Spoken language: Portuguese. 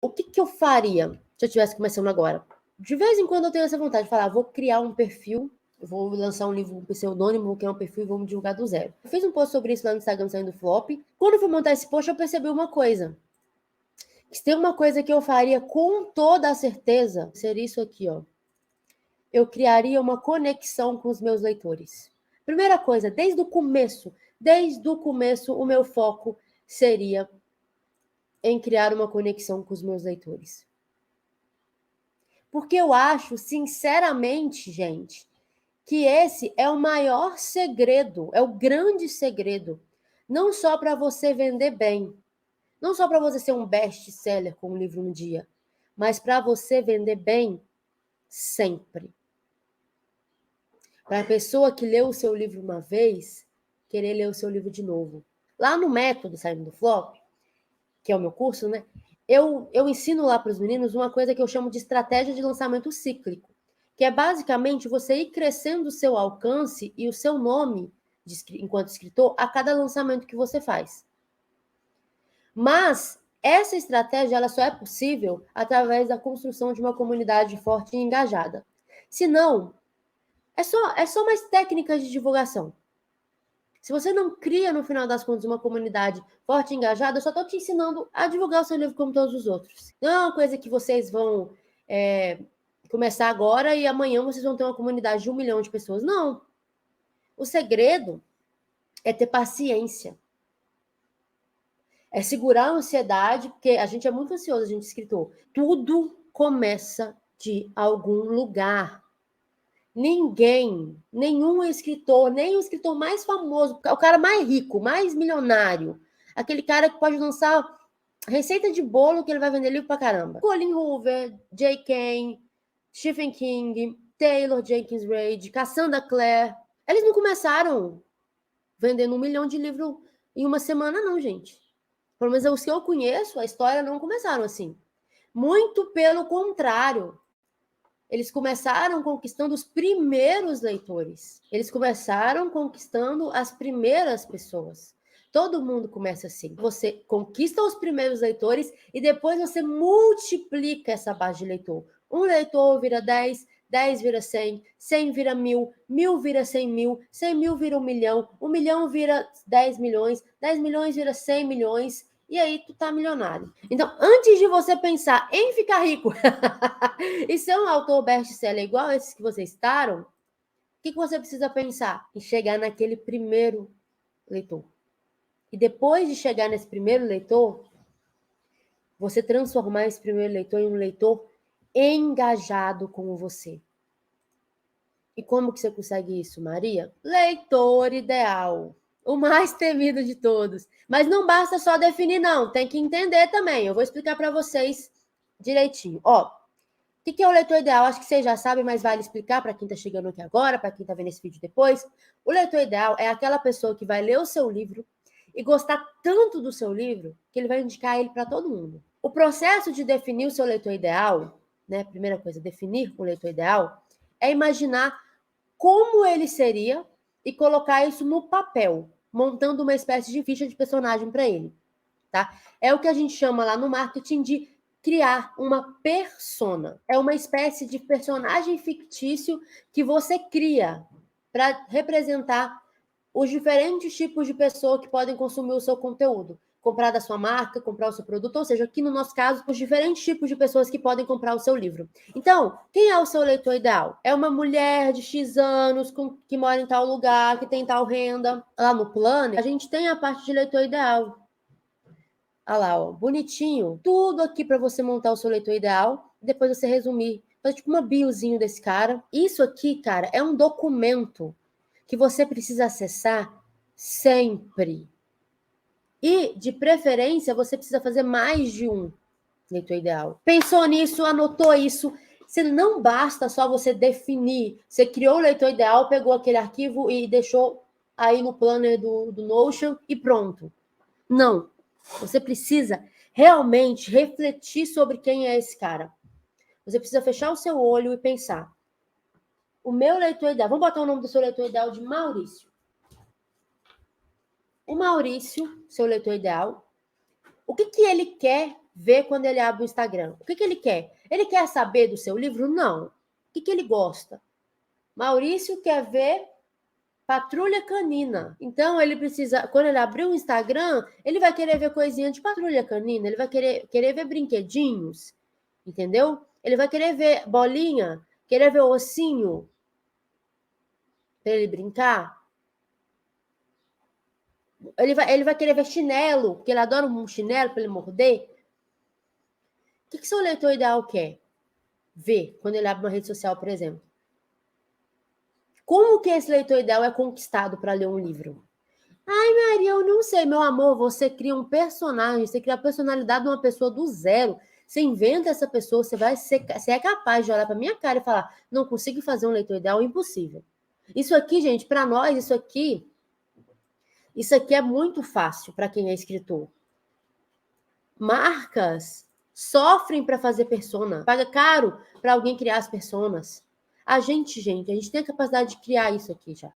O que eu faria se eu estivesse começando agora? De vez em quando eu tenho essa vontade de falar, vou criar um perfil, vou lançar um livro com pseudônimo, vou criar um perfil e vou me divulgar do zero. Eu fiz um post sobre isso lá no Instagram saindo flop. Quando eu fui montar esse post, eu percebi uma coisa. Se tem uma coisa que eu faria com toda a certeza, seria isso aqui, ó. Eu criaria uma conexão com os meus leitores. Primeira coisa, desde o começo, o meu foco seria em criar uma conexão com os meus leitores. Porque eu acho, sinceramente, gente, que esse é o maior segredo, é o grande segredo, não só para você vender bem, não só para você ser um best-seller com um livro no dia, mas para você vender bem sempre. Para a pessoa que leu o seu livro uma vez, querer ler o seu livro de novo. Lá no método Saindo do Flop, que é o meu curso, né? Eu ensino lá para os meninos uma coisa que eu chamo de estratégia de lançamento cíclico, que é basicamente você ir crescendo o seu alcance e o seu nome enquanto escritor a cada lançamento que você faz. Mas essa estratégia ela só é possível através da construção de uma comunidade forte e engajada. Se não, é só mais técnicas de divulgação. Se você não cria, no final das contas, uma comunidade forte e engajada, eu só estou te ensinando a divulgar o seu livro como todos os outros. Não é uma coisa que vocês vão começar agora e amanhã vocês vão ter uma comunidade de 1 milhão de pessoas. Não. O segredo é ter paciência. É segurar a ansiedade, porque a gente é muito ansioso, a gente é escritor. Tudo começa de algum lugar. Nenhum escritor, nem o escritor mais famoso, o cara mais rico, mais milionário, aquele cara que pode lançar receita de bolo que ele vai vender livro pra caramba. Colin Hoover, J.K., Stephen King, Taylor Jenkins Reid, Cassandra Clare, eles não começaram vendendo 1 milhão de livros em uma semana, não, gente. Pelo menos os que eu conheço, a história não começaram assim. Muito pelo contrário. Eles começaram conquistando os primeiros leitores. Eles começaram conquistando as primeiras pessoas. Todo mundo começa assim. Você conquista os primeiros leitores e depois você multiplica essa base de leitor. Um leitor vira 10, 10 vira 100, 100 vira 1000, 1000 vira 100 mil, 100 mil vira 1 milhão, 1 milhão vira 10 milhões, 10 milhões vira 100 milhões, e aí tu tá milionário. Então, antes de você pensar em ficar rico e ser um autor best-seller igual esses que vocês citaram, o que você precisa pensar? Em chegar naquele primeiro leitor. E depois de chegar nesse primeiro leitor, você transformar esse primeiro leitor em um leitor engajado com você. E como que você consegue isso, Maria? Leitor ideal. O mais temido de todos. Mas não basta só definir, não. Tem que entender também. Eu vou explicar para vocês direitinho. Ó, o que é o leitor ideal? Acho que vocês já sabem, mas vale explicar para quem está chegando aqui agora, para quem está vendo esse vídeo depois. O leitor ideal é aquela pessoa que vai ler o seu livro e gostar tanto do seu livro que ele vai indicar ele para todo mundo. O processo de definir o seu leitor ideal, né? Primeira coisa, definir o leitor ideal, é imaginar como ele seria e colocar isso no papel, montando uma espécie de ficha de personagem para ele, tá? É o que a gente chama lá no marketing de criar uma persona. É uma espécie de personagem fictício que você cria para representar os diferentes tipos de pessoa que podem consumir o seu conteúdo. Comprar da sua marca, comprar o seu produto, ou seja, aqui no nosso caso, os diferentes tipos de pessoas que podem comprar o seu livro. Então, quem é o seu leitor ideal? É uma mulher de X anos, que mora em tal lugar, que tem tal renda. Lá no Planner, a gente tem a parte de leitor ideal. Olha lá, ó, bonitinho. Tudo aqui para você montar o seu leitor ideal. Depois você resumir. Fazer tipo uma biozinho desse cara. Isso aqui, cara, é um documento que você precisa acessar sempre. E, de preferência, você precisa fazer mais de um leitor ideal. Pensou nisso, anotou isso. Você não basta só você definir. Você criou o leitor ideal, pegou aquele arquivo e deixou aí no planner do Notion e pronto. Não. Você precisa realmente refletir sobre quem é esse cara. Você precisa fechar o seu olho e pensar. O meu leitor ideal, vamos botar o nome do seu leitor ideal de Maurício. O Maurício, seu leitor ideal, o que ele quer vê quando ele abre o Instagram? O que ele quer? Ele quer saber do seu livro? Não. O que ele gosta? Maurício quer ver Patrulha Canina. Então, ele precisa, quando ele abrir o Instagram, ele vai querer ver coisinha de Patrulha Canina, ele vai querer ver brinquedinhos, entendeu? Ele vai querer ver bolinha, querer ver ossinho, para ele brincar. Ele vai querer ver chinelo, porque ele adora um chinelo para ele morder. O que seu leitor ideal quer ver quando ele abre uma rede social, por exemplo? Como que esse leitor ideal é conquistado para ler um livro? Ai, Maria, eu não sei, meu amor, você cria um personagem, você cria a personalidade de uma pessoa do zero, você inventa essa pessoa, você é capaz de olhar para minha cara e falar, não consigo fazer um leitor ideal, impossível. Isso aqui, gente, para nós, isso aqui é muito fácil para quem é escritor. Marcas sofrem para fazer persona, paga caro para alguém criar as personas. A gente tem a capacidade de criar isso aqui já.